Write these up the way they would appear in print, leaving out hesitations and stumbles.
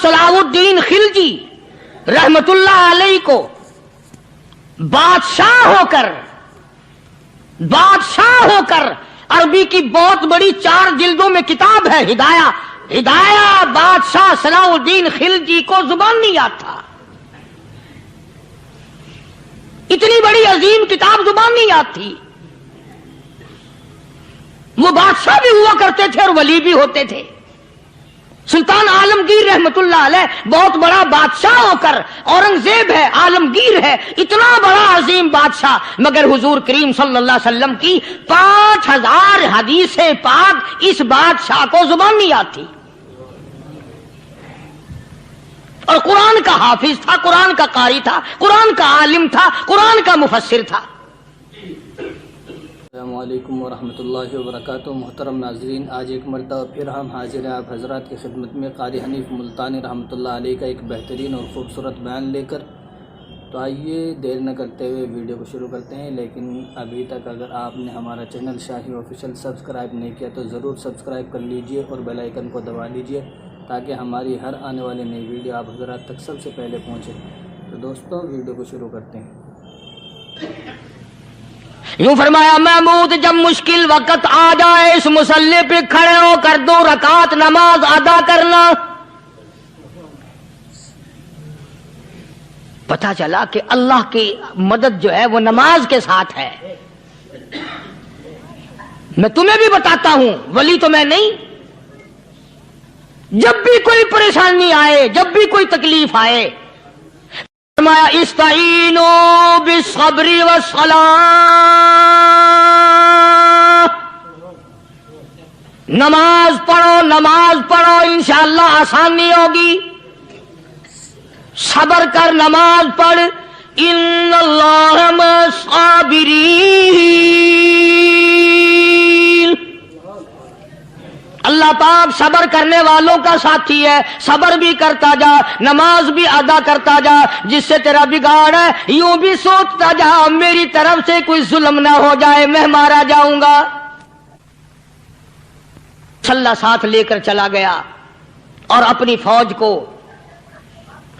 صلاح الدین خلجی رحمت اللہ علیہ کو بادشاہ ہو کر عربی کی بہت بڑی 4 جلدوں میں کتاب ہے ہدایہ بادشاہ صلاح الدین خلجی کو زبان نہیں آتا. اتنی بڑی عظیم کتاب زبان نہیں آتی. وہ بادشاہ بھی ہوا کرتے تھے اور ولی بھی ہوتے تھے. سلطان عالمگیر رحمت اللہ علیہ بہت بڑا بادشاہ ہو کر، اورنگزیب ہے، عالمگیر ہے، اتنا بڑا عظیم بادشاہ، مگر حضور کریم صلی اللہ علیہ وسلم کی 5000 حدیث پاک اس بادشاہ کو زبان نہیں آتی. اور قرآن کا حافظ تھا، قرآن کا قاری تھا، قرآن کا عالم تھا، قرآن کا مفسر تھا. السلام علیکم ورحمۃ اللہ وبرکاتہ. محترم ناظرین، آج ایک مرتبہ پھر ہم حاضر ہیں آپ حضرات کی خدمت میں قاری حنیف ملتانی رحمۃ اللہ علیہ کا ایک بہترین اور خوبصورت بیان لے کر. تو آئیے دیر نہ کرتے ہوئے ویڈیو کو شروع کرتے ہیں. لیکن ابھی تک اگر آپ نے ہمارا چینل شاہی آفیشیل سبسکرائب نہیں کیا تو ضرور سبسکرائب کر لیجئے اور بیل آئیکن کو دبا لیجئے تاکہ ہماری ہر آنے والی نئی ویڈیو آپ حضرات تک سب سے پہلے پہنچے. تو دوستوں ویڈیو کو شروع کرتے ہیں. یوں فرمایا محمود جب مشکل وقت آ جائے اس مصلی پہ کھڑے ہو کر 2 رکعت نماز ادا کرنا. پتہ چلا کہ اللہ کی مدد جو ہے وہ نماز کے ساتھ ہے. میں تمہیں بھی بتاتا ہوں، ولی تو میں نہیں. جب بھی کوئی پریشانی آئے، جب بھی کوئی تکلیف آئے، فرمایا استعینوا بالصبر والصلاۃ، نماز پڑھو انشاءاللہ آسانی ہوگی. صبر کر، نماز پڑھ. ان اللہ مع الصابرین، اللہ پاک صبر کرنے والوں کا ساتھی ہے. صبر بھی کرتا جا، نماز بھی ادا کرتا جا. جس سے تیرا بگاڑ ہے یوں بھی سوچتا جا میری طرف سے کوئی ظلم نہ ہو جائے، میں مارا جاؤں گا. چھلا ساتھ لے کر چلا گیا اور اپنی فوج کو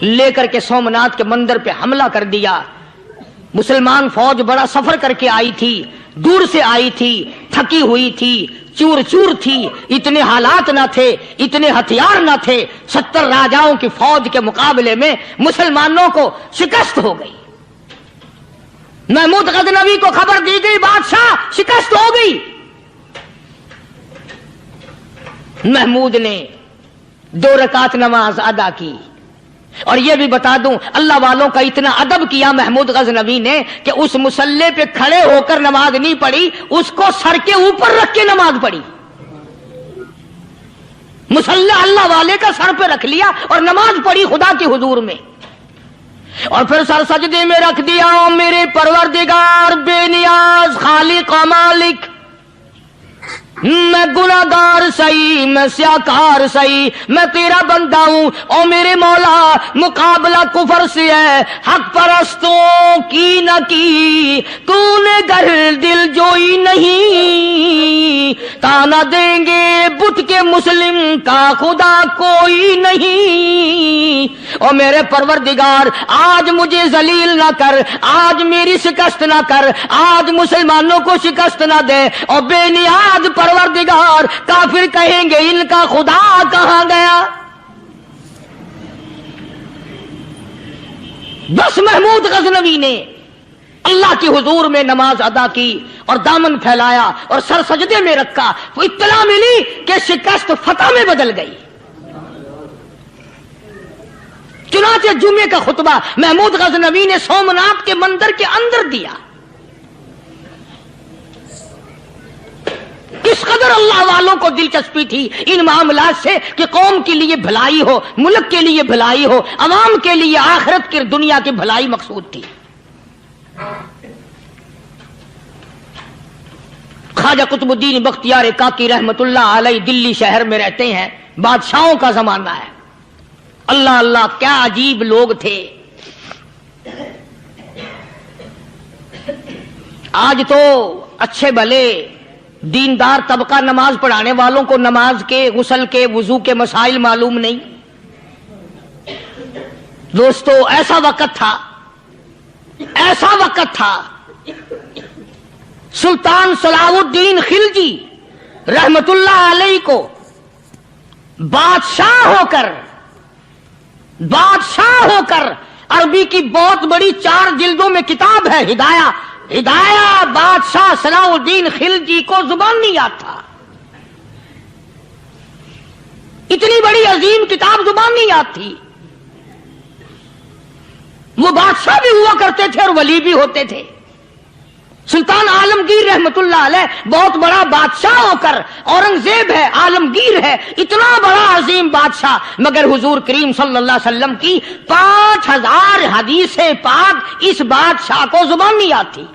لے کر کے سومناتھ کے مندر پہ حملہ کر دیا. مسلمان فوج بڑا سفر کر کے آئی تھی، دور سے آئی تھی، تھکی ہوئی تھی، چور چور تھی. اتنے حالات نہ تھے، اتنے ہتھیار نہ تھے. 70 راجاؤں کی فوج کے مقابلے میں مسلمانوں کو شکست ہو گئی. محمود غزنوی کو خبر دی گئی بادشاہ شکست ہو گئی. محمود نے 2 رکعت نماز ادا کی. اور یہ بھی بتا دوں اللہ والوں کا اتنا ادب کیا محمود غزنوی نے کہ اس مصلی پہ کھڑے ہو کر نماز نہیں پڑھی، اس کو سر کے اوپر رکھ کے نماز پڑھی. مصلی اللہ والے کا سر پہ رکھ لیا اور نماز پڑھی خدا کے حضور میں. اور پھر سر سجدے میں رکھ دیا. میرے پروردگار بے نیاز خالق و مالک، میں گناہگار سہی، میں سیاکار سہی، میں تیرا بندہ ہوں. او میرے مولا مقابلہ کفر سے ہے، حق پرستوں کی نہ کی تو نے گر دل جوئی نہیں. تانا دیں گے بت کے مسلم کا خدا کوئی نہیں. او میرے پروردگار آج مجھے ذلیل نہ کر، آج میری شکست نہ کر، آج مسلمانوں کو شکست نہ دے. اور بے نیاز پروردگار کافر کہیں گے ان کا خدا کہاں گیا. بس محمود غزنوی نے اللہ کے حضور میں نماز ادا کی اور دامن پھیلایا اور سر سجدے میں رکھا. وہ اطلاع ملی کہ شکست فتح میں بدل گئی. چنانچہ جمعے کا خطبہ محمود غزنوی نے سومناتھ کے مندر کے اندر دیا. اس قدر اللہ والوں کو دلچسپی تھی ان معاملات سے کہ قوم کے لیے بھلائی ہو، ملک کے لیے بھلائی ہو، عوام کے لیے آخرت کی دنیا کی بھلائی مقصود تھی. خواجہ قطب الدین بختیار کاکی رحمت اللہ علیہ دلی شہر میں رہتے ہیں. بادشاہوں کا زمانہ ہے. اللہ اللہ کیا عجیب لوگ تھے. آج تو اچھے بھلے دیندار طبقہ نماز پڑھانے والوں کو نماز کے، غسل کے، وضو کے مسائل معلوم نہیں. دوستو ایسا وقت تھا سلطان صلاح الدین خلجی رحمت اللہ علیہ کو بادشاہ ہو کر عربی کی بہت بڑی 4 جلدوں میں کتاب ہے ہدایہ بادشاہ صلاح الدین خلجی کو زبان نہیں یاد تھا. اتنی بڑی عظیم کتاب زبان نہیں یاد تھی. وہ بادشاہ بھی ہوا کرتے تھے اور ولی بھی ہوتے تھے. سلطان عالمگیر رحمت اللہ علیہ بہت بڑا بادشاہ ہو کر، اورنگزیب ہے، عالمگیر ہے، اتنا بڑا عظیم بادشاہ، مگر حضور کریم صلی اللہ علیہ وسلم کی 5000 حدیث پاک اس بادشاہ کو زبان نہیں یاد تھی.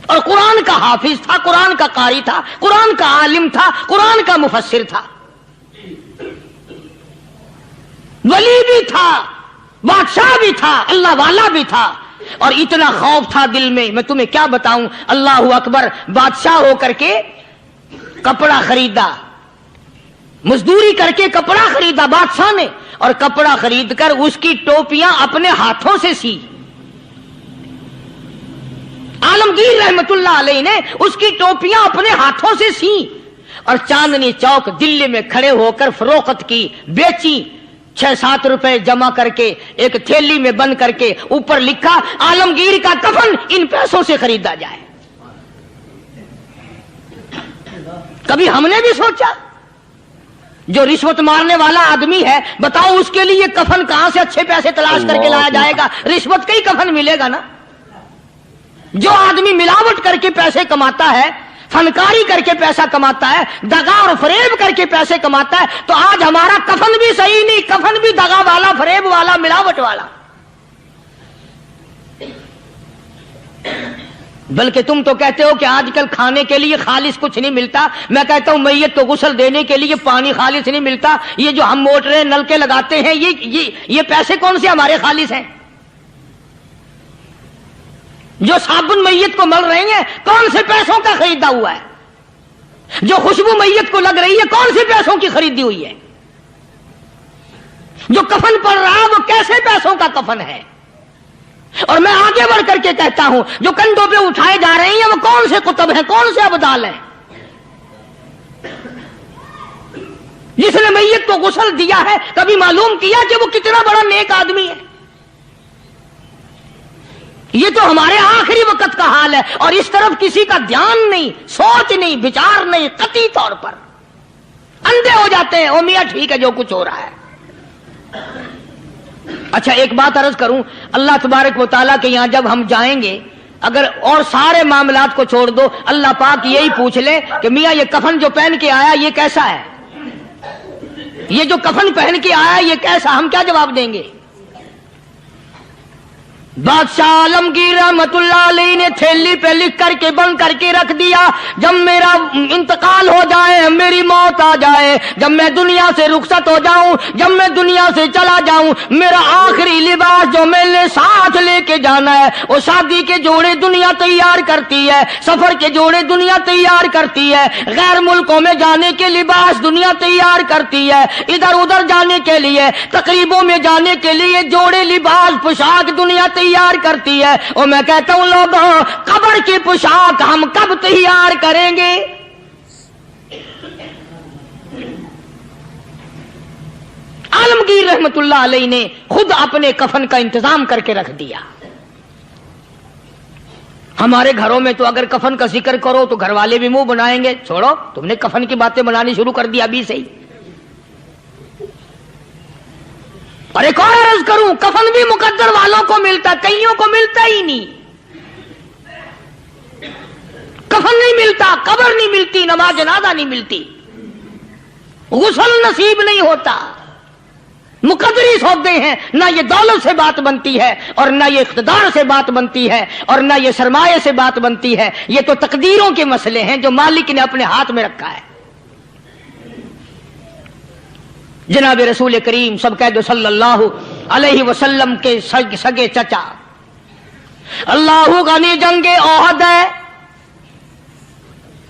اور قرآن کا حافظ تھا، قرآن کا قاری تھا، قرآن کا عالم تھا، قرآن کا مفسر تھا، ولی بھی تھا، بادشاہ بھی تھا، اللہ والا بھی تھا. اور اتنا خوف تھا دل میں تمہیں کیا بتاؤں. اللہ اکبر. بادشاہ ہو کر کے کپڑا خریدا، مزدوری کر کے کپڑا خریدا بادشاہ نے، اور کپڑا خرید کر اس کی ٹوپیاں اپنے ہاتھوں سے سی. عالمگیر رحمت اللہ علیہ نے اس کی ٹوپیاں اپنے ہاتھوں سے سی اور چاندنی چوک دلی میں کھڑے ہو کر فروخت کی، بیچی. 6-7 روپے جمع کر کے ایک تھیلی میں بند کر کے اوپر لکھا عالمگیر کا کفن ان پیسوں سے خریدا جائے. کبھی ہم نے بھی سوچا جو رشوت مارنے والا آدمی ہے، بتاؤ اس کے لیے کفن کہاں سے اچھے پیسے تلاش کر کے لایا جائے گا؟ رشوت کا ہی کفن ملے گا نا. جو آدمی ملاوٹ کر کے پیسے کماتا ہے، فنکاری کر کے پیسہ کماتا ہے، دغا اور فریب کر کے پیسے کماتا ہے، تو آج ہمارا کفن بھی صحیح نہیں، کفن بھی دغا والا، فریب والا، ملاوٹ والا. بلکہ تم تو کہتے ہو کہ آج کل کھانے کے لیے خالص کچھ نہیں ملتا. میں کہتا ہوں میت کو غسل دینے کے لیے پانی خالص نہیں ملتا. یہ جو ہم موٹریں نلکے لگاتے ہیں، یہ پیسے کون سے ہمارے خالص ہیں؟ جو صابن میت کو مل رہی ہیں، کون سے پیسوں کا خریدا ہوا ہے؟ جو خوشبو میت کو لگ رہی ہے، کون سے پیسوں کی خریدی ہوئی ہے؟ جو کفن پڑ رہا ہے وہ کیسے پیسوں کا کفن ہے؟ اور میں آگے بڑھ کر کے کہتا ہوں جو کندھوں پہ اٹھائے جا رہے ہیں وہ کون سے کتب ہیں، کون سے ابدال ہیں؟ جس نے میت کو غسل دیا ہے کبھی معلوم کیا کہ وہ کتنا بڑا نیک آدمی ہے؟ یہ تو ہمارے آخری وقت کا حال ہے، اور اس طرف کسی کا دھیان نہیں، سوچ نہیں، وچار نہیں. قطعی طور پر اندھے ہو جاتے ہیں. او میاں ٹھیک ہے جو کچھ ہو رہا ہے. اچھا ایک بات عرض کروں، اللہ تبارک و تعالیٰ کے یہاں جب ہم جائیں گے، اگر اور سارے معاملات کو چھوڑ دو، اللہ پاک یہی پوچھ لے کہ میاں یہ کفن جو پہن کے آیا یہ کیسا ہے؟ یہ جو کفن پہن کے آیا یہ کیسا؟ ہم کیا جواب دیں گے؟ بادشاہ عالمگیر رحمت اللہ علیہ نے تھیلی پہ لکھ کر کے بند کر کے رکھ دیا، جب میرا انتقال ہو جائے، میری موت آ جائے، جب میں دنیا سے رخصت ہو جاؤں، جب میں دنیا سے چلا جاؤں، میرا آخری لباس جو میں نے ساتھ لے کے جانا ہے، وہ شادی کے جوڑے دنیا تیار کرتی ہے، سفر کے جوڑے دنیا تیار کرتی ہے، غیر ملکوں میں جانے کے لباس دنیا تیار کرتی ہے، ادھر ادھر جانے کے لیے، تقریبوں میں جانے کے لیے جوڑے لباس پوشاک دنیا تیار کرتی ہے. اور میں کہتا ہوں لوگوں، قبر کی پوشاک ہم کب تیار کریں گے؟ عالمگیر رحمت اللہ علیہ نے خود اپنے کفن کا انتظام کر کے رکھ دیا. ہمارے گھروں میں تو اگر کفن کا ذکر کرو تو گھر والے بھی منہ بنائیں گے، چھوڑو تم نے کفن کی باتیں بنانی شروع کر دی ابھی سے ہی. اور ایک اور عرض کروں، کفن بھی مقدر والوں کو ملتا، کئیوں کو ملتا ہی نہیں. کفن نہیں ملتا، قبر نہیں ملتی، نماز جنازہ نہیں ملتی، غسل نصیب نہیں ہوتا. مقدری سودے ہیں، نہ یہ دولت سے بات بنتی ہے، اور نہ یہ اقتدار سے بات بنتی ہے، اور نہ یہ سرمایہ سے بات بنتی ہے. یہ تو تقدیروں کے مسئلے ہیں جو مالک نے اپنے ہاتھ میں رکھا ہے. جناب رسول کریم سب کہہ دو صلی اللہ علیہ وسلم کے سگے چچا، اللہ غنی جنگ احد ہے،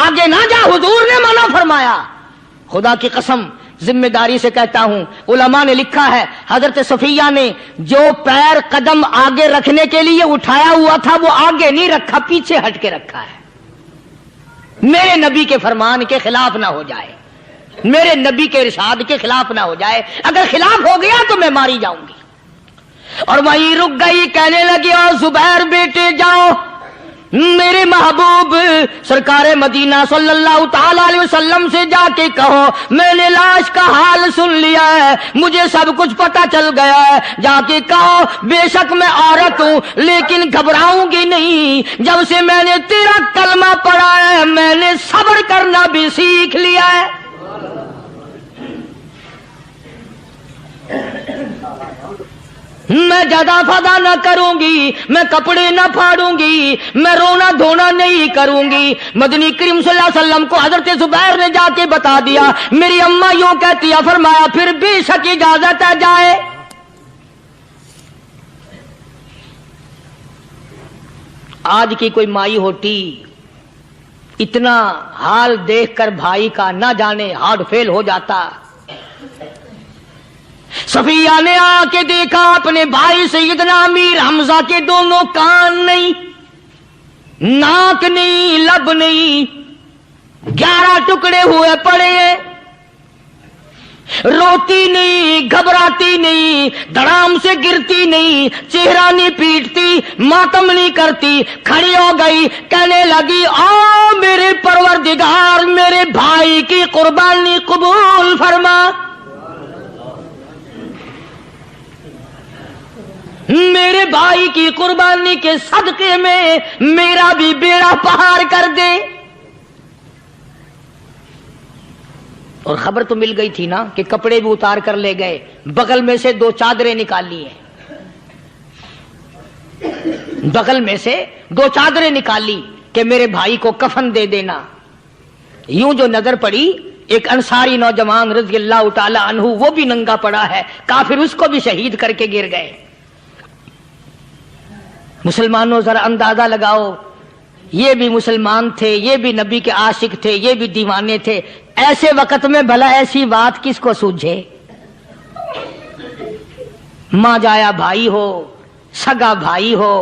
آگے نہ جا، حضور نے منع فرمایا۔ خدا کی قسم ذمہ داری سے کہتا ہوں، علماء نے لکھا ہے حضرت صفیہ نے جو پیر قدم آگے رکھنے کے لیے اٹھایا ہوا تھا وہ آگے نہیں رکھا، پیچھے ہٹ کے رکھا ہے، میرے نبی کے فرمان کے خلاف نہ ہو جائے، میرے نبی کے ارشاد کے خلاف نہ ہو جائے، اگر خلاف ہو گیا تو میں ماری جاؤں گی۔ اور وہیں رک گئی، کہنے لگی اور زبیر بیٹے جاؤ، میرے محبوب سرکار مدینہ صلی اللہ تعالی علیہ وسلم سے جا کے کہو میں نے لاش کا حال سن لیا ہے، مجھے سب کچھ پتہ چل گیا ہے، جا کے کہو بے شک میں عورت ہوں لیکن گھبراؤں گی نہیں، جب سے میں نے تیرا کلمہ پڑھا ہے میں نے صبر کرنا بھی سیکھ لیا ہے۔ میں جدا فدا نہ کروں گی، میں کپڑے نہ پھاڑوں گی، میں رونا دھونا نہیں کروں گی۔ مدنی کریم صلی اللہ علیہ وسلم کو حضرت زبیر نے جا کے بتا دیا، میری اماں یوں کہتی ہے، فرمایا پھر بے شک اجازت ہے جائے۔ آج کی کوئی مائی ہوتی اتنا حال دیکھ کر بھائی کا نہ جانے ہارٹ فیل ہو جاتا۔ صفیہ نے آ کے دیکھا اپنے بھائی سیدنا امیر حمزہ کے دونوں کان نہیں، ناک نہیں، لب نہیں، 11 ٹکڑے ہوئے پڑے ہیں، روتی نہیں، گھبراتی نہیں، دھڑام سے گرتی نہیں، چہرہ نہیں پیٹتی، ماتم نہیں کرتی، کھڑی ہو گئی، کہنے لگی آ میرے پروردگار میرے بھائی کی قربانی قبول فرما، میرے بھائی کی قربانی کے صدقے میں میرا بھی بیڑا پہاڑ کر دے۔ اور خبر تو مل گئی تھی نا کہ کپڑے بھی اتار کر لے گئے، بغل میں سے 2 چادریں نکالی ہیں، بغل میں سے 2 چادریں نکالی کہ میرے بھائی کو کفن دے دینا۔ یوں جو نظر پڑی ایک انصاری نوجوان رضی اللہ تعالی عنہ، وہ بھی ننگا پڑا ہے، کافر اس کو بھی شہید کر کے گر گئے۔ مسلمانوں ذرا اندازہ لگاؤ، یہ بھی مسلمان تھے، یہ بھی نبی کے عاشق تھے، یہ بھی دیوانے تھے، ایسے وقت میں بھلا ایسی بات کس کو سوجھے؟ ماں جایا بھائی ہو، سگا بھائی ہو،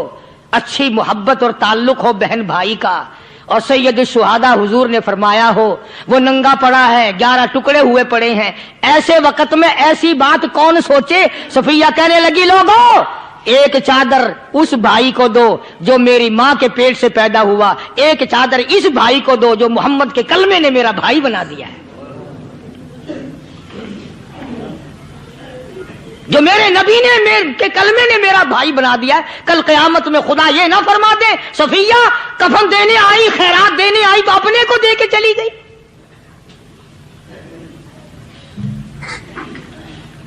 اچھی محبت اور تعلق ہو بہن بھائی کا، اور سید الشہداء حضور نے فرمایا ہو وہ ننگا پڑا ہے، 11 ٹکڑے ہوئے پڑے ہیں، ایسے وقت میں ایسی بات کون سوچے؟ صفیہ کہنے لگی لوگوں ایک چادر اس بھائی کو دو جو میری ماں کے پیٹ سے پیدا ہوا، ایک چادر اس بھائی کو دو جو محمد کے کلمے نے میرا بھائی بنا دیا ہے، جو میرے نبی نے میرے کے کلمے نے میرا بھائی بنا دیا ہے۔ کل قیامت میں خدا یہ نہ فرما دے صفیہ کفن دینے آئی، خیرات دینے آئی تو اپنے کو دے کے چلی گئی۔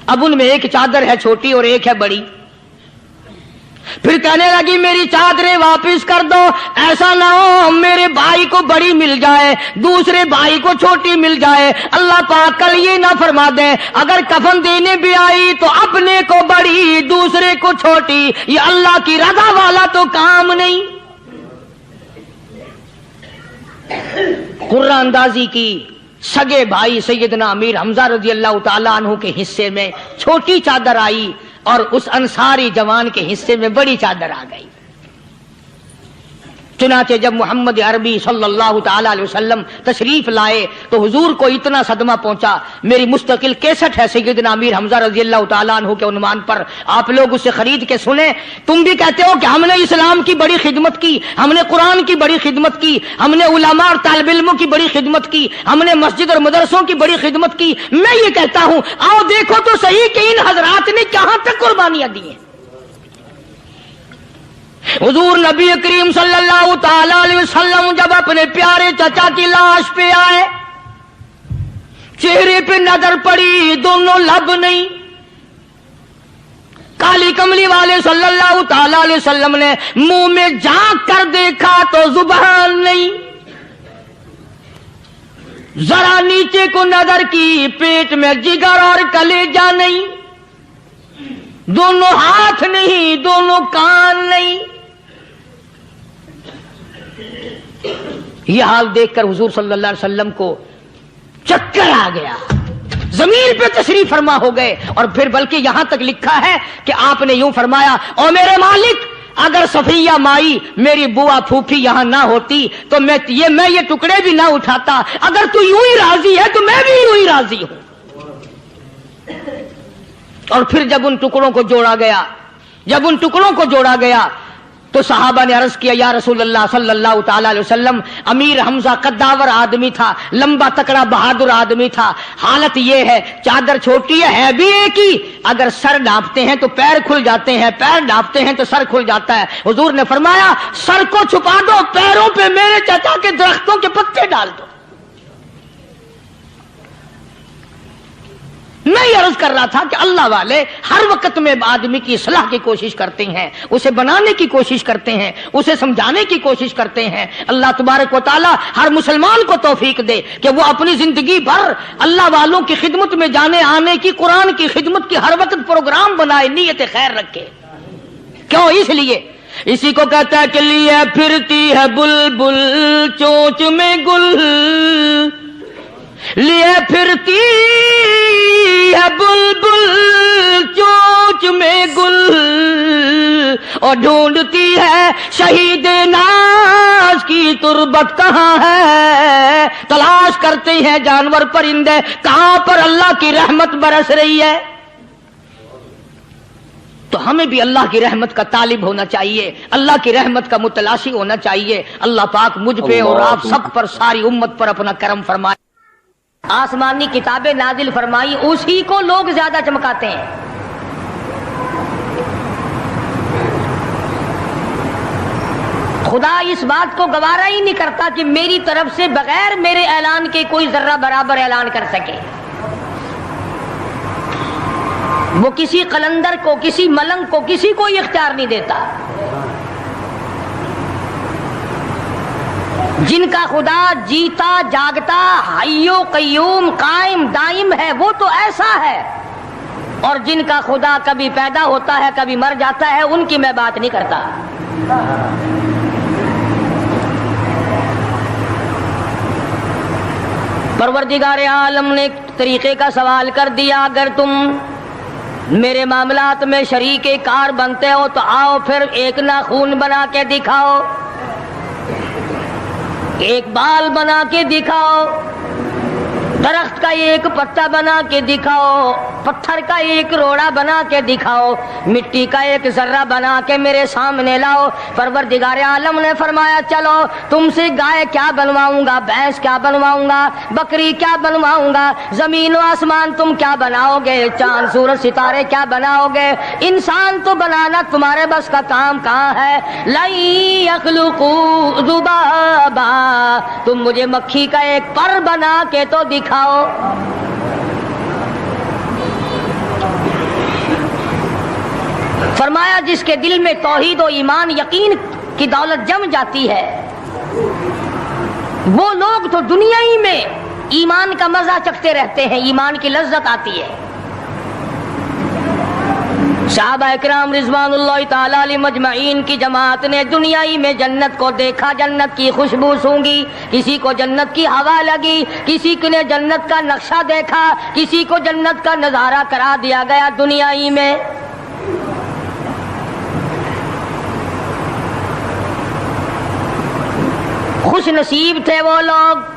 اب ان میں ایک چادر ہے چھوٹی اور ایک ہے بڑی، پھر کہنے لگی میری چادریں واپس کر دو، ایسا نہ ہو میرے بھائی کو بڑی مل جائے دوسرے بھائی کو چھوٹی مل جائے، اللہ پاک کل یہ نہ فرما دے اگر کفن دینے بھی آئی تو اپنے کو بڑی دوسرے کو چھوٹی، یہ اللہ کی رضا والا تو کام نہیں۔ قرہ اندازی کی، سگے بھائی سیدنا امیر حمزہ رضی اللہ تعالی عنہ کے حصے میں چھوٹی چادر آئی اور اس انصاری جوان کے حصے میں بڑی چادر آ گئی۔ چنانچہ جب محمد عربی صلی اللہ تعالی علیہ وسلم تشریف لائے تو حضور کو اتنا صدمہ پہنچا، میری مستقل کیسٹ ہے سیدنا امیر حمزہ رضی اللہ تعالیٰ عنہ کے عنوان پر، آپ لوگ اسے خرید کے سنیں۔ تم بھی کہتے ہو کہ ہم نے اسلام کی بڑی خدمت کی، ہم نے قرآن کی بڑی خدمت کی، ہم نے علماء اور طالب علموں کی بڑی خدمت کی، ہم نے مسجد اور مدرسوں کی بڑی خدمت کی۔ میں یہ کہتا ہوں آؤ دیکھو تو صحیح کہ ان حضرات نے کہاں تک قربانیاں دی ہیں۔ حضور نبی کریم صلی اللہ تعالی علیہ وسلم جب اپنے پیارے چچا کی لاش پہ آئے، چہرے پہ نظر پڑی دونوں لب نہیں، کالی کملی والے صلی اللہ تعالی علیہ وسلم نے منہ میں جھانک کر دیکھا تو زبان نہیں، ذرا نیچے کو نظر کی پیٹ میں جگر اور کلیجہ نہیں، دونوں ہاتھ نہیں، دونوں کان نہیں۔ یہ حال دیکھ کر حضور صلی اللہ علیہ وسلم کو چکر آ گیا، زمین پہ تشریف فرما ہو گئے، اور پھر بلکہ یہاں تک لکھا ہے کہ آپ نے یوں فرمایا، او میرے مالک، اگر صفیہ مائی میری بوا پھوپھی یہاں نہ ہوتی تو میں یہ ٹکڑے بھی نہ اٹھاتا، اگر تو یوں ہی راضی ہے تو میں بھی یوں ہی راضی ہوں۔ اور پھر جب ان ٹکڑوں کو جوڑا گیا تو صحابہ نے عرض کیا، یا رسول اللہ صلی اللہ تعالی علیہ وسلم، امیر حمزہ قداور آدمی تھا، لمبا تکڑا بہادر آدمی تھا، حالت یہ ہے چادر چھوٹی ہے بھی ایک ہی، اگر سر ڈھانپتے ہیں تو پیر کھل جاتے ہیں، پیر ڈھانپتے ہیں تو سر کھل جاتا ہے۔ حضور نے فرمایا، سر کو چھپا دو، پیروں پہ میرے چچا کے درختوں کے پتے ڈال دو۔ میں یہ عرض کر رہا تھا کہ اللہ والے ہر وقت میں آدمی کی اصلاح کی کوشش کرتے ہیں، اسے بنانے کی کوشش کرتے ہیں، اسے سمجھانے کی کوشش کرتے ہیں۔ اللہ تبارک و تعالی ہر مسلمان کو توفیق دے کہ وہ اپنی زندگی بھر اللہ والوں کی خدمت میں جانے آنے کی، قرآن کی خدمت کی ہر وقت پروگرام بنائے، نیت خیر رکھے۔ کیوں؟ اس لیے، اسی کو کہتا ہے کہ لیے پھرتی ہے بلبل چونچ میں گل، لیے پھرتی ہے بلبل چونچ میں گل، اور ڈھونڈتی ہے شہید ناز کی تربت کہاں ہے، تلاش کرتے ہیں جانور پرندے کہاں پر اللہ کی رحمت برس رہی ہے۔ تو ہمیں بھی اللہ کی رحمت کا طالب ہونا چاہیے، اللہ کی رحمت کا متلاشی ہونا چاہیے۔ اللہ پاک مجھ پہ اور آپ سب پر، ساری امت پر اپنا کرم فرمائے۔ آسمانی کتابیں نازل فرمائی، اسی کو لوگ زیادہ چمکاتے ہیں۔ خدا اس بات کو گوارا ہی نہیں کرتا کہ میری طرف سے بغیر میرے اعلان کے کوئی ذرہ برابر اعلان کر سکے۔ وہ کسی قلندر کو، کسی ملنگ کو، کسی کو اختیار نہیں دیتا۔ جن کا خدا جیتا جاگتا حی و قیوم قائم دائم ہے، وہ تو ایسا ہے، اور جن کا خدا کبھی پیدا ہوتا ہے کبھی مر جاتا ہے، ان کی میں بات نہیں کرتا۔ پروردگار عالم نے ایک طریقے کا سوال کر دیا، اگر تم میرے معاملات میں شریک کار بنتے ہو تو آؤ پھر ایک ناخون بنا کے دکھاؤ، ایک بال بنا کے دکھاؤ، درخت کا ایک پتا بنا کے دکھاؤ، پتھر کا ایک روڑا بنا کے دکھاؤ، مٹی کا ایک ذرہ بنا کے میرے سامنے لاؤ۔ پروردگار عالم نے فرمایا، چلو تم سے گائے کیا بنواؤں گا، بھینس کیا بنواؤں گا، بکری کیا بنواؤں گا، زمین و آسمان تم کیا بناؤ گے، چاند سورج ستارے کیا بناؤ گے، انسان تو بنانا تمہارے بس کا کام کہاں ہے۔ لَن يَخْلُقُوا ذُبَابًا، تم مجھے مکھی کا ایک پر بنا کے تو دکھاؤ۔ فرمایا، جس کے دل میں توحید و ایمان یقین کی دولت جم جاتی ہے، وہ لوگ تو دنیا ہی میں ایمان کا مزہ چکھتے رہتے ہیں، ایمان کی لذت آتی ہے۔ صحابہ اکرام رضوان اللہ تعالی علیہ مجمعین کی جماعت نے دنیا ہی میں جنت کو دیکھا، جنت کی خوشبو سونگھی، کسی کو جنت کی ہوا لگی، کسی نے جنت کا نقشہ دیکھا، کسی کو جنت کا نظارہ کرا دیا گیا دنیا ہی میں۔ خوش نصیب تھے وہ لوگ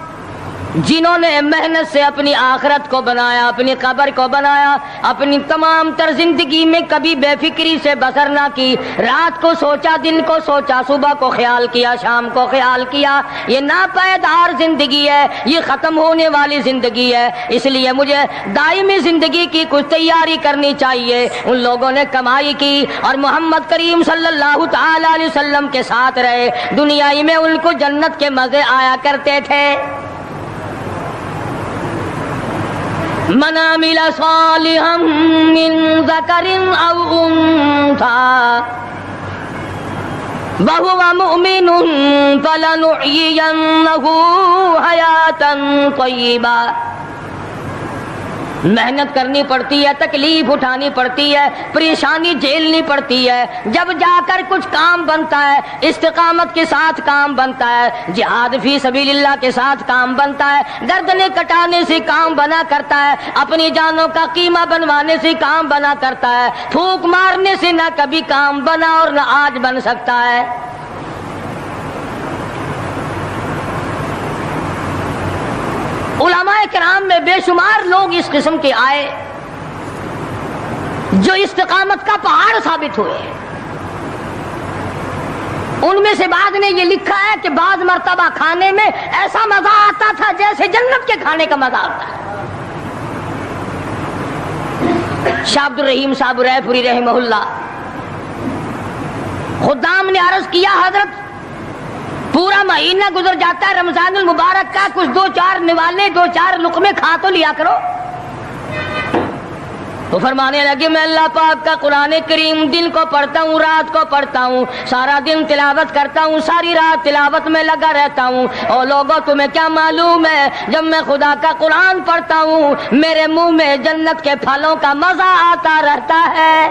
جنہوں نے محنت سے اپنی آخرت کو بنایا، اپنی قبر کو بنایا، اپنی تمام تر زندگی میں کبھی بے فکری سے بسر نہ کی، رات کو سوچا، دن کو سوچا، صبح کو خیال کیا، شام کو خیال کیا۔ یہ ناپائیدار زندگی ہے، یہ ختم ہونے والی زندگی ہے، اس لیے مجھے دائمی زندگی کی کچھ تیاری کرنی چاہیے۔ ان لوگوں نے کمائی کی اور محمد کریم صلی اللہ تعالی علیہ وسلم کے ساتھ رہے، دنیا ہی میں ان کو جنت کے مزے آیا کرتے تھے۔ من عمل صالحا من ذکر او انثى وهو مؤمن فلنحيينه حياة طيبة محنت کرنی پڑتی ہے، تکلیف اٹھانی پڑتی ہے، پریشانی جھیلنی پڑتی ہے، جب جا کر کچھ کام بنتا ہے، استقامت کے ساتھ کام بنتا ہے، جہاد فی سبیل اللہ کے ساتھ کام بنتا ہے، گردنیں کٹانے سے کام بنا کرتا ہے، اپنی جانوں کا قیمہ بنوانے سے کام بنا کرتا ہے، پھونک مارنے سے نہ کبھی کام بنا اور نہ آج بن سکتا ہے۔ علماء کرام میں بے شمار لوگ اس قسم کے آئے جو استقامت کا پہاڑ ثابت ہوئے۔ ان میں سے بعض نے یہ لکھا ہے کہ بعض مرتبہ کھانے میں ایسا مزہ آتا تھا جیسے جنت کے کھانے کا مزہ آتا ہے۔ شاہ عبد الرحیم صاحب رائے پوری رحمہ اللہ، خدام نے عرض کیا حضرت پورا مہینہ گزر جاتا ہے رمضان المبارک کا، کچھ دو چار نوالے دو چار لقمے کھا تو لیا کرو۔ تو فرمانے لگے میں اللہ پاک کا قرآن کریم دن کو پڑھتا ہوں، رات کو پڑھتا ہوں، سارا دن تلاوت کرتا ہوں، ساری رات تلاوت میں لگا رہتا ہوں، اور لوگوں تمہیں کیا معلوم ہے جب میں خدا کا قرآن پڑھتا ہوں میرے منہ میں جنت کے پھلوں کا مزہ آتا رہتا ہے۔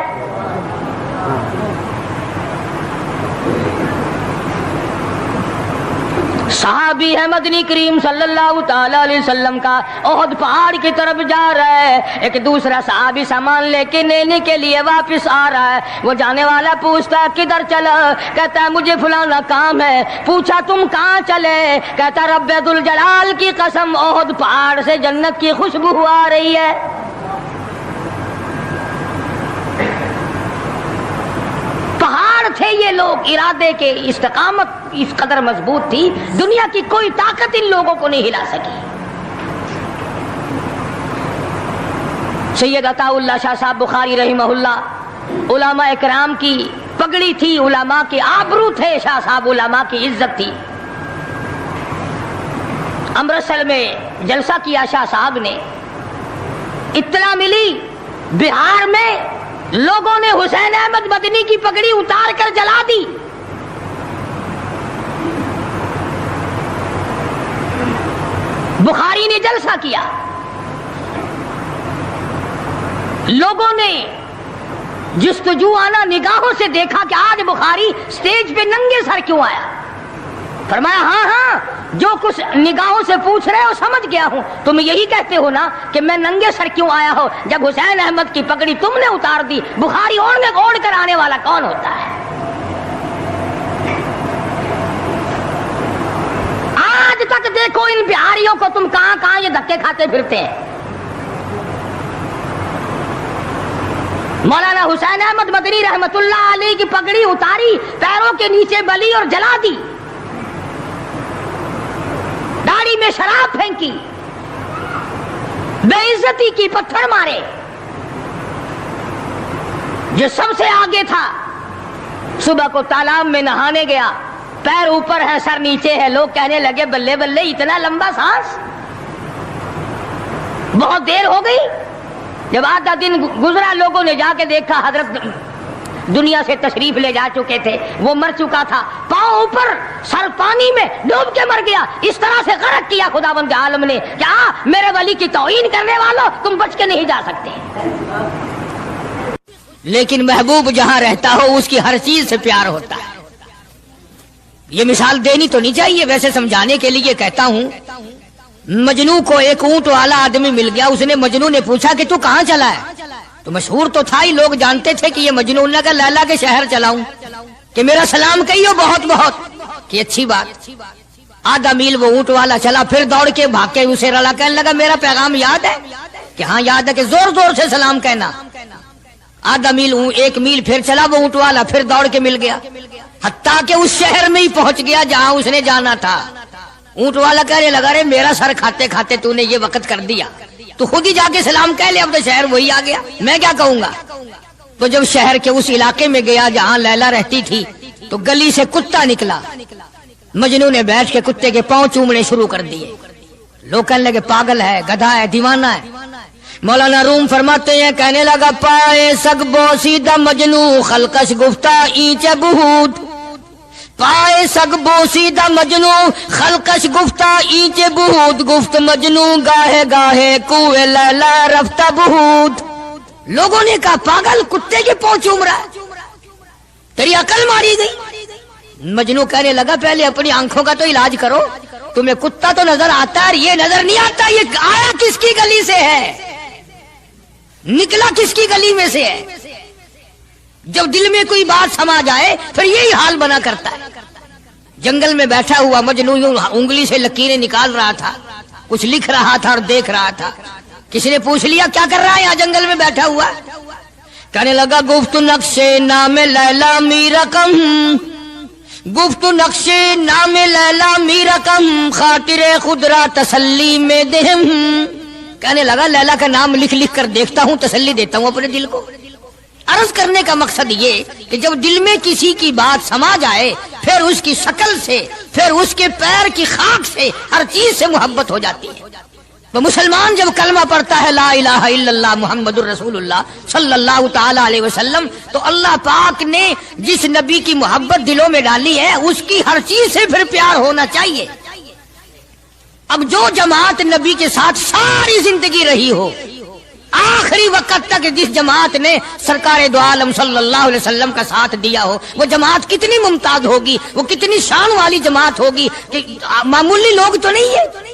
صحابی ہے مدنی کریم صلی اللہ تعالی علیہ وسلم کا، احد پہاڑ کی طرف جا رہا ہے، ایک دوسرا صحابی سامان لے کے لینے کے لیے واپس آ رہا ہے، وہ جانے والا پوچھتا ہے کدھر چلا؟ کہتا ہے مجھے فلانا کام ہے۔ پوچھا تم کہاں چلے؟ کہتا رب ذوالجلال کی قسم احد پہاڑ سے جنت کی خوشبو آ رہی ہے۔ پہاڑ تھے یہ لوگ، ارادے کے، استقامت اس قدر مضبوط تھی، دنیا کی کوئی طاقت ان لوگوں کو نہیں ہلا سکی۔ سید عطا اللہ شاہ صاحب بخاری رحمہ اللہ، علماء اکرام کی پگڑی تھی، علماء کے آبرو تھے شاہ صاحب، علماء کی عزت تھی۔ امرتسر میں جلسہ کیا شاہ صاحب نے، اطلاع ملی بہار میں لوگوں نے حسین احمد مدنی کی پگڑی اتار کر جلا دی۔ بخاری نے جلسہ کیا، لوگوں نے جستجوانہ نگاہوں سے دیکھا کہ آج بخاری سٹیج پہ ننگے سر کیوں آیا؟ فرمایا ہاں ہاں جو کچھ نگاہوں سے پوچھ رہے ہو سمجھ گیا ہوں، تم یہی کہتے ہو نا کہ میں ننگے سر کیوں آیا ہو؟ جب حسین احمد کی پگڑی تم نے اتار دی، بخاری اوڑھ کر آنے والا کون ہوتا ہے؟ آج تک دیکھو ان بہاریوں کو تم کہاں کہاں یہ دھکے کھاتے پھرتے ہیں۔ مولانا حسین احمد مدنی رحمت اللہ علیہ کی پگڑی اتاری، پیروں کے نیچے بلی اور جلا دی، داڑھی میں شراب پھینکی، بے عزتی کی، پتھر مارے۔ جو سب سے آگے تھا صبح کو تالاب میں نہانے گیا، پیر اوپر ہے سر نیچے ہے، لوگ کہنے لگے بلے بلے اتنا لمبا سانس، بہت دیر ہو گئی۔ جب آدھا دن گزرا لوگوں نے جا کے دیکھا حضرت دنیا سے تشریف لے جا چکے تھے، وہ مر چکا تھا، پاؤں اوپر سر پانی میں ڈوب کے مر گیا۔ اس طرح سے غرق کیا خداوند عالم نے، کیا میرے ولی کی توہین کرنے والوں تم بچ کے نہیں جا سکتے۔ لیکن محبوب جہاں رہتا ہو اس کی ہر چیز سے پیار ہوتا ہے۔ یہ مثال دینی تو نہیں چاہیے، ویسے سمجھانے کے لیے کہتا ہوں۔ مجنو کو ایک اونٹ والا آدمی مل گیا، اس نے مجنو نے پوچھا کہ تو کہاں چلا ہے؟ تو مشہور تو تھا ہی، لوگ جانتے تھے کہ یہ مجنون نے کہا لیلا کے شہر چلاؤں کہ میرا سلام کہیو بہت بہت، کہ اچھی بات۔ آدھا میل وہ اونٹ والا چلا، پھر دوڑ کے بھاگ کے اسے رلا، کہنے لگا میرا پیغام یاد ہے؟ کہ ہاں یاد ہے، کہ زور زور سے سلام کہنا۔ آدھا میل، ایک میل پھر چلا وہ اونٹ والا، پھر دوڑ کے مل گیا، حتیٰ کہ اس شہر میں ہی پہنچ گیا جہاں اس نے جانا تھا۔ اونٹ والا کہنے لگا رے میرا سر کھاتے کھاتے تو نے یہ وقت کر دیا، تو خود ہی جا کے سلام کہہ لے، اب تو شہر وہی آ گیا، میں کیا کہوں گا۔ تو جب شہر کے اس علاقے میں گیا جہاں لیلا رہتی تھی، تو گلی سے کتا نکلا، مجنو نے بیٹھ کے کتے کے پاؤں چومنے شروع کر دیے۔ لوگ کہنے لگے پاگل ہے، گدھا ہے، دیوانہ ہے۔ مولانا روم فرماتے ہیں، کہنے لگا پائے سگ بوسیدہ مجنو خلقش گفتہ اینچ بہود، پائے سگ بوسیدہ مجنو خلقش گفتہ اینچ بہود گفت مجنو گاہے گاہے کوئے لیلا رفتہ بہود. لوگوں نے کہا پاگل کتے کی پونچھ عمر ہے, تیری عقل ماری گئی. مجنو کہنے لگا پہلے اپنی آنکھوں کا تو علاج کرو, تمہیں کتا تو نظر آتا ہے اور یہ نظر نہیں آتا, یہ آیا کس کی گلی سے ہے, نکلا کس کی گلی میں سے ہے. جب دل میں کوئی بات سما جائے پھر یہی حال بنا کرتا ہے. جنگل میں بیٹھا ہوا مجنو یوں انگلی سے لکیریں نکال رہا تھا, کچھ لکھ رہا تھا اور دیکھ رہا تھا. کسی نے پوچھ لیا کیا کر رہا ہے یہاں جنگل میں بیٹھا ہوا؟ کہنے لگا گفت نقشے نام لیلا می رقم, گفت نقشے نام لیلا می رقم خاطر خود را تسلی میں دہم. کہنے لگا لیلا کا نام لکھ لکھ کر دیکھتا ہوں, تسلی دیتا ہوں اپنے دل کو. عرض کرنے کا مقصد یہ کہ جب دل میں کسی کی بات سما جائے پھر اس کی شکل سے, پھر اس کے پیر کی خاک سے, ہر چیز سے محبت ہو جاتی ہے. تو مسلمان جب کلمہ پڑھتا ہے لا الہ الا اللہ محمد الرسول اللہ صلی اللہ تعالی علیہ وسلم, تو اللہ پاک نے جس نبی کی محبت دلوں میں ڈالی ہے اس کی ہر چیز سے پھر پیار ہونا چاہیے. اب جو جماعت نبی کے ساتھ ساری زندگی رہی ہو, آخری وقت تک جس جماعت نے سرکار دو عالم صلی اللہ علیہ وسلم کا ساتھ دیا ہو, وہ جماعت کتنی ممتاز ہوگی, وہ کتنی شان والی جماعت ہوگی کہ معمولی لوگ تو نہیں ہے.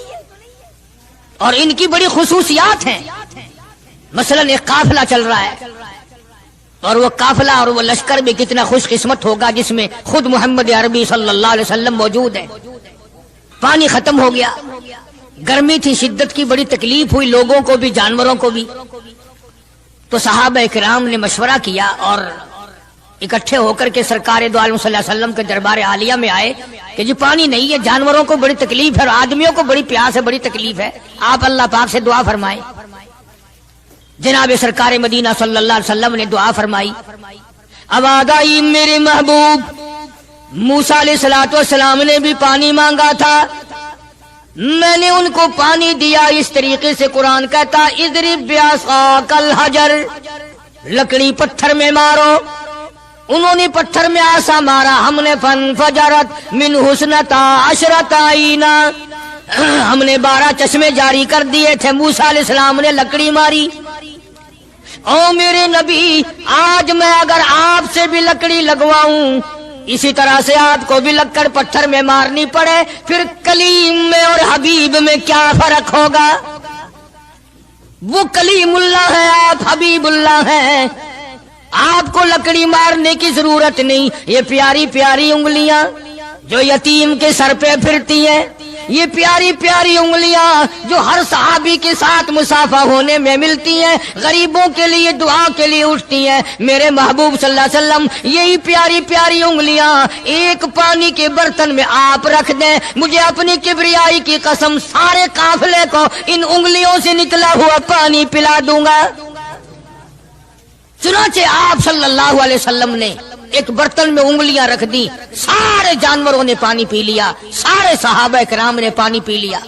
اور ان کی بڑی خصوصیات ہیں. مثلا ایک قافلہ چل رہا ہے, اور وہ قافلہ اور وہ لشکر بھی کتنا خوش قسمت ہوگا جس میں خود محمد عربی صلی اللہ علیہ وسلم موجود ہے. پانی ختم ہو گیا, گرمی تھی, شدت کی بڑی تکلیف ہوئی لوگوں کو بھی جانوروں کو بھی. تو صحابہ کرام نے مشورہ کیا اور اکٹھے ہو کر کے سرکار دو عالم صلی اللہ علیہ وسلم کے دربار عالیہ میں آئے کہ جی پانی نہیں ہے, جانوروں کو بڑی تکلیف ہے اور آدمیوں کو بڑی پیاس ہے, بڑی تکلیف ہے, آپ اللہ پاک سے دعا فرمائیں. جناب سرکار مدینہ صلی اللہ علیہ وسلم نے دعا فرمائی. اب آگائی میرے محبوب موسیٰ علیہ السلام نے بھی پانی مانگا تھا, میں نے ان کو پانی دیا اس طریقے سے. قرآن کہتا اضرب بعصاک الحجر, لکڑی پتھر میں مارو. انہوں نے پتھر میں آسا مارا, ہم نے فانفجرت من حسنتا عشرۃ عینا, ہم نے 12 چشمے جاری کر دیے تھے. موسیٰ علیہ السلام نے لکڑی ماری. او میرے نبی, آج میں اگر آپ سے بھی لکڑی لگواؤں, اسی طرح سے آپ کو بھی لکڑ پتھر میں مارنی پڑے, پھر کلیم میں اور حبیب میں کیا فرق ہوگا؟ وہ کلیم اللہ ہے, آپ حبیب اللہ ہیں. آپ کو لکڑی مارنے کی ضرورت نہیں. یہ پیاری پیاری انگلیاں جو یتیم کے سر پہ پھرتی ہیں, یہ پیاری پیاری انگلیاں جو ہر صحابی کے ساتھ مسافہ ہونے میں ملتی ہیں, غریبوں کے لیے دعا کے لیے اٹھتی ہیں, میرے محبوب صلی اللہ علیہ وسلم یہی پیاری پیاری انگلیاں ایک پانی کے برتن میں آپ رکھ دیں, مجھے اپنی کبریائی کی قسم سارے قافلے کو ان انگلیوں سے نکلا ہوا پانی پلا دوں گا. چنانچہ آپ صلی اللہ علیہ وسلم نے ایک برتن میں انگلیاں رکھ دی, سارے جانوروں نے پانی پی لیا, سارے صحابہ کرام نے پانی پی لیا.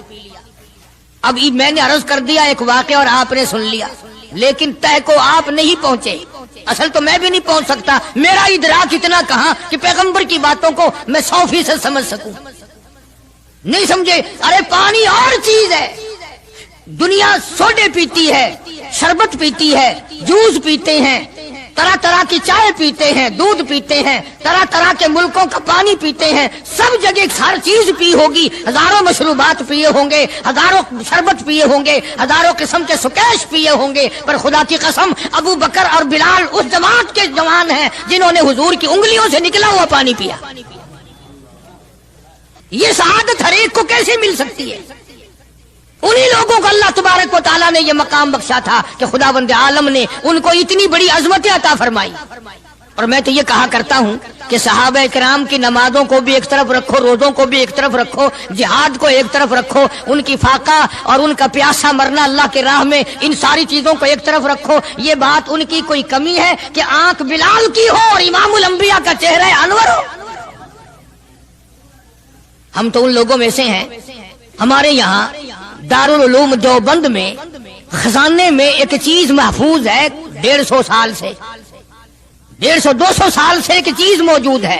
اب میں نے عرض کر دیا ایک واقعہ اور آپ نے سن لیا, لیکن طے کو آپ نہیں پہنچے. اصل تو میں بھی نہیں پہنچ سکتا, میرا ادراک اتنا کہاں کہ پیغمبر کی باتوں کو میں 100% سمجھ سکوں. نہیں سمجھے؟ ارے پانی اور چیز ہے. دنیا سوڈے پیتی ہے, شربت پیتی ہے, جوس پیتے ہیں, طرح طرح کی چائے پیتے ہیں, دودھ پیتے ہیں, طرح طرح کے ملکوں کا پانی پیتے ہیں, سب جگہ ہر چیز پی ہوگی, ہزاروں مشروبات پیے ہوں گے, ہزاروں شربت پیے ہوں گے, ہزاروں قسم کے سکیش پیے ہوں گے, پر خدا کی قسم ابو بکر اور بلال اس جماعت کے جوان ہیں جنہوں نے حضور کی انگلیوں سے نکلا ہوا پانی پیا. یہ سعادت ہر ایک کو کیسے مل سکتی ہے؟ انہی لوگوں کو اللہ تبارک و تعالیٰ نے یہ مقام بخشا تھا کہ خداوند عالم نے ان کو اتنی بڑی عظمتیں عطا فرمائی. اور میں تو یہ کہا کرتا ہوں کہ صحابہ کرام کی نمازوں کو بھی ایک طرف رکھو, روزوں کو بھی ایک طرف رکھو, جہاد کو ایک طرف رکھو, ان کی فاقہ اور ان کا پیاسا مرنا اللہ کے راہ میں, ان ساری چیزوں کو ایک طرف رکھو. یہ بات ان کی کوئی کمی ہے کہ آنکھ بلال کی ہو اور امام الانبیاء کا چہرہ انور ہو؟ ہم تو ان لوگوں میں سے ہیں. ہمارے یہاں دارالعلوم دیوبند میں خزانے میں ایک چیز محفوظ ہے, 150 سال سے 150-200 سال سے ایک چیز موجود ہے.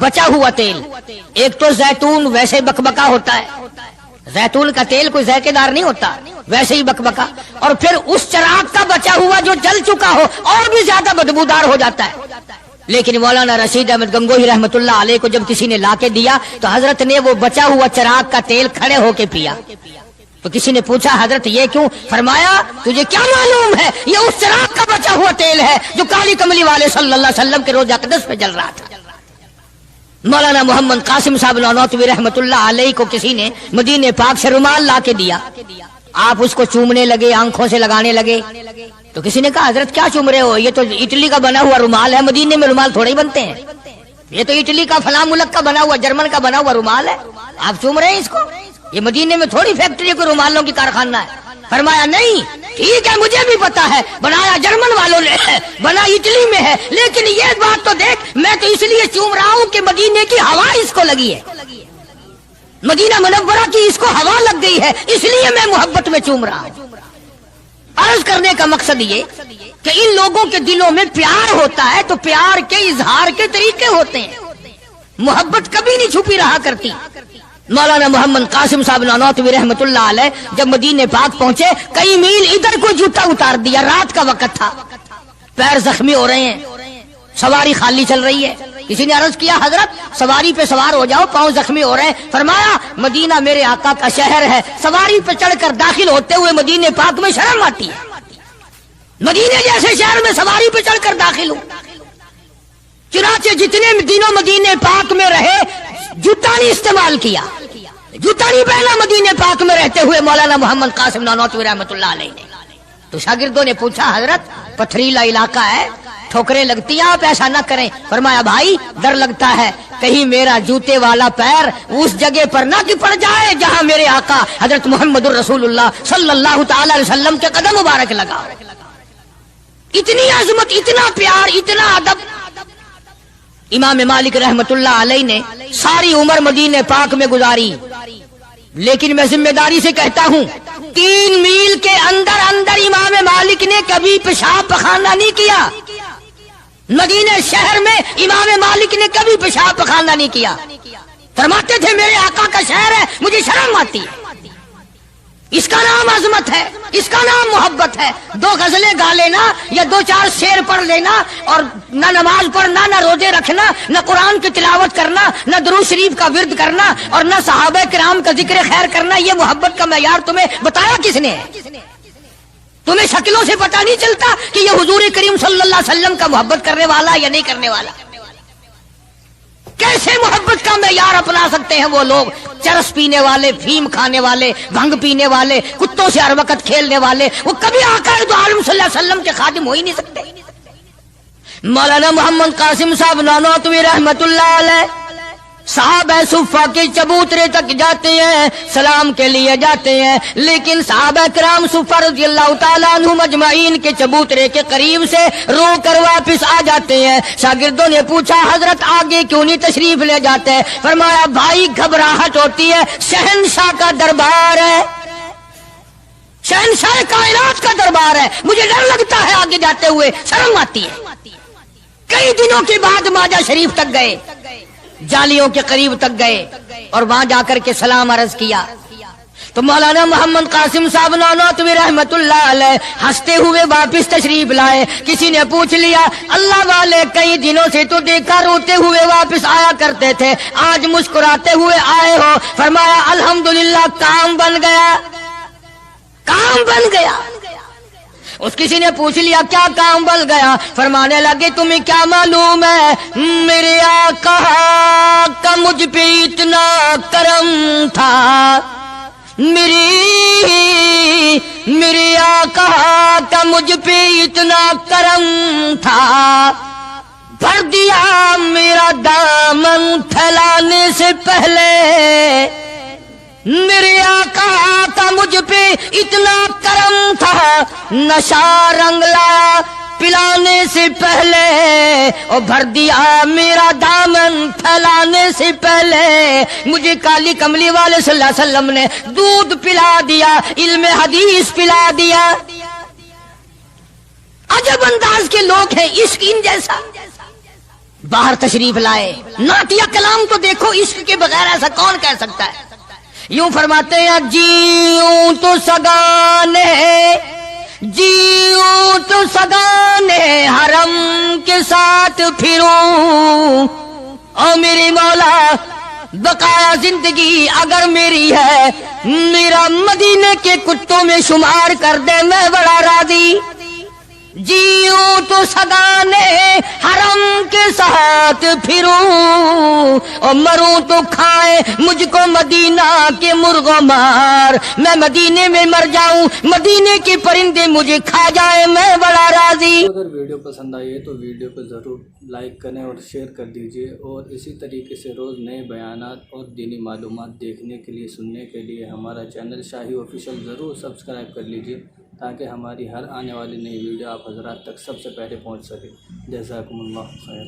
بچا ہوا تیل، ایک تو زیتون ویسے بکبکا ہوتا ہے، زیتون کا تیل کوئی ذائقے دار نہیں ہوتا، ویسے ہی بکبکا، اور پھر اس چراغ کا بچا ہوا جو جل چکا ہو اور بھی زیادہ بدبودار ہو جاتا ہے۔ لیکن مولانا رشید احمد گنگوہی رحمت اللہ علیہ کو جب کسی نے لا کے دیا تو حضرت نے وہ بچا ہوا چراغ کا تیل کھڑے ہو کے پیا۔ تو کسی نے پوچھا حضرت یہ کیوں؟ فرمایا تجھے کیا معلوم ہے، یہ اس چراغ کا بچا ہوا تیل ہے جو کالی کملی والے صلی اللہ علیہ وسلم کے روضہ اقدس پہ جل رہا تھا۔ مولانا محمد قاسم صاحب نانوتوی رحمت اللہ علیہ کو کسی نے مدینہ پاک سے رومال لا کے دیا، آپ اس کو چومنے لگے، آنکھوں سے لگانے لگے، تو کسی نے کہا حضرت کیا چوم رہے ہو، یہ تو اٹلی کا بنا ہوا رومال ہے، مدینے میں رومال تھوڑے ہی بنتے ہیں، یہ تو اٹلی کا فلاں ملک کا بنا ہوا، جرمن کا بنا ہوا رومال ہے، آپ چوم رہے ہیں اس کو، یہ مدینے میں تھوڑی فیکٹری کو رومالوں کی کارخانہ ہے۔ فرمایا نہیں ٹھیک ہے مجھے بھی پتا ہے، بنایا جرمن والوں نے ہے، بنا اٹلی میں ہے، لیکن یہ بات تو دیکھ میں تو اس لیے چوم رہا ہوں کہ مدینے کی ہوا اس کو لگی ہے، مدینہ منورہ کی اس کو ہوا لگ گئی ہے، اس لیے میں محبت میں چوم رہا ہوں۔ عرض کرنے کا مقصد یہ کہ ان لوگوں کے دلوں میں پیار ہوتا ہے تو پیار کے اظہار کے طریقے ہوتے ہیں، محبت کبھی نہیں چھپی رہا کرتی۔ مولانا محمد قاسم صاحب نانوتوی رحمت اللہ علیہ جب مدینہ پاک پہنچے کئی میل ادھر کو جوتا اتار دیا، رات کا وقت تھا، پیر زخمی ہو رہے ہیں، سواری خالی چل رہی ہے، کسی نے عرض کیا حضرت سواری پہ سوار ہو جاؤ، پاؤں زخمی ہو رہے ہیں، فرمایا مدینہ میرے آقا کا شہر ہے، سواری پہ چڑھ کر داخل ہوتے ہوئے مدینہ پاک میں شرم آتی ہے، مدینہ جیسے شہر میں سواری پہ چڑھ کر داخل ہوں۔ چنانچہ جتنے دنوں مدینہ پاک میں رہے جوتا نہیں استعمال کیا، جوتا نہیں پہنا مدینہ پاک میں رہتے ہوئے مولانا محمد قاسم نانوتوی رحمت اللہ علیہ نے۔ تو شاگردوں نے پوچھا حضرت پتھریلا علاقہ ہے، ٹھوکریں لگتی ہیں، آپ ایسا نہ کریں۔ فرمایا بھائی ڈر لگتا ہے کہیں میرا جوتے والا پیر اس جگہ پر نہ پڑ جائے جہاں میرے آقا حضرت محمد الرسول اللہ صلی اللہ تعالی علیہ وسلم کے قدم مبارک لگا۔ اتنی عظمت، اتنا پیار، اتنا ادب۔ امام مالک رحمت اللہ علیہ نے ساری عمر مدینہ پاک میں گزاری، لیکن میں ذمہ داری سے کہتا ہوں 3 میل کے اندر اندر امام مالک نے کبھی پیشاب پخانہ نہیں کیا، مدینہ شہر میں امام مالک نے کبھی پیشاب پخانہ نہیں کیا، فرماتے تھے میرے آقا کا شہر ہے مجھے شرم آتی ہے۔ اس کا نام عظمت ہے، اس کا نام محبت ہے۔ 2 غزلیں گا لینا یا 2-4 شعر پڑھ لینا اور نہ نماز پڑھنا، نہ روزے رکھنا، نہ قرآن کی تلاوت کرنا، نہ درود شریف کا ورد کرنا اور نہ صحابہ کرام کا ذکر خیر کرنا، یہ محبت کا معیار تمہیں بتایا کس نے ہے؟ تمہیں شکلوں سے پتہ نہیں چلتا کہ یہ حضور کریم صلی اللہ علیہ وسلم کا محبت کرنے والا یا نہیں کرنے والا؟ کیسے محبت کا معیار اپنا سکتے ہیں وہ لوگ، چرس پینے والے، فیم کھانے والے، بھنگ پینے والے، کتوں سے ہر وقت کھیلنے والے، وہ کبھی آقا دو عالم صلی اللہ علیہ وسلم کے خادم ہو ہی نہیں سکتے۔ مولانا محمد قاسم صاحب نانوتوی رحمت اللہ علیہ صحابہ صفہ کے چبوترے تک جاتے ہیں، سلام کے لیے جاتے ہیں، لیکن صحابہ کرام صفہ رضی اللہ تعالیٰ عنہم اجمعین کے چبوترے کے قریب سے رو کر واپس آ جاتے ہیں۔ شاگردوں نے پوچھا حضرت آگے کیوں نہیں تشریف لے جاتے؟ فرمایا بھائی گھبراہٹ ہوتی ہے، شہنشاہ کا دربار ہے، شہنشاہ کائنات کا دربار ہے، مجھے ڈر لگتا ہے آگے جاتے ہوئے، شرم آتی ہے۔ کئی دنوں کے بعد ماجہ شریف تک گئے، جالیوں کے قریب تک گئے اور وہاں جا کر کے سلام عرض کیا تو مولانا محمد قاسم صاحب نانوتوی رحمت اللہ علیہ ہنستے ہوئے واپس تشریف لائے۔ کسی نے پوچھ لیا اللہ والے کئی دنوں سے تو دیکھا روتے ہوئے واپس آیا کرتے تھے، آج مسکراتے ہوئے آئے ہو؟ فرمایا الحمدللہ کام بن گیا، کام بن گیا۔ اس کسی نے پوچھ لیا کیا کام بن گیا؟ فرمانے لگے تمہیں کیا معلوم ہے میرے آقا کا مجھ پہ اتنا کرم تھا، میرے آقا کا مجھ پہ اتنا کرم تھا، بھر دیا میرا دامن پھیلانے سے پہلے، میرے آقا کا مجھ پہ اتنا کرم تھا، نشہ رنگ لایا پلانے سے پہلے، اور بھر دیا میرا دامن پھیلانے سے پہلے، مجھے کالی کملی والے صلی اللہ علیہ وسلم نے دودھ پلا دیا، علم حدیث پلا دیا۔ عجب انداز کے لوگ ہیں، عشق ان جیسا باہر تشریف لائے. نعتیہ کلام تو دیکھو، عشق کے بغیر ایسا کون کہہ سکتا ہے. یوں فرماتے ہیں جیوں تو سگانے، جیوں تو سگانے حرم کے ساتھ پھروں. او میری مولا بقایا زندگی اگر میری ہے، میرا مدینے کے کتوں میں شمار کر دے، میں بڑا راضی. جیوں تو سگانے حرم کے ساتھ پھروں، اور مروں تو کھائے مجھ کو مدینہ کے مرغ و مار. میں مدینے میں مر جاؤں، مدینے کے پرندے مجھے کھا جائیں، میں بڑا راضی. اگر ویڈیو پسند آئی ہے تو ویڈیو کو ضرور لائک کریں اور شیئر کر دیجیے، اور اسی طریقے سے روز نئے بیانات اور دینی معلومات دیکھنے کے لیے، سننے کے لیے ہمارا چینل شاہی آفیشیل ضرور سبسکرائب کر لیجیے، تاکہ ہماری ہر آنے والی نئی ویڈیو آپ حضرات تک سب سے پہلے پہنچ سکے. جزاکم اللہ خیر.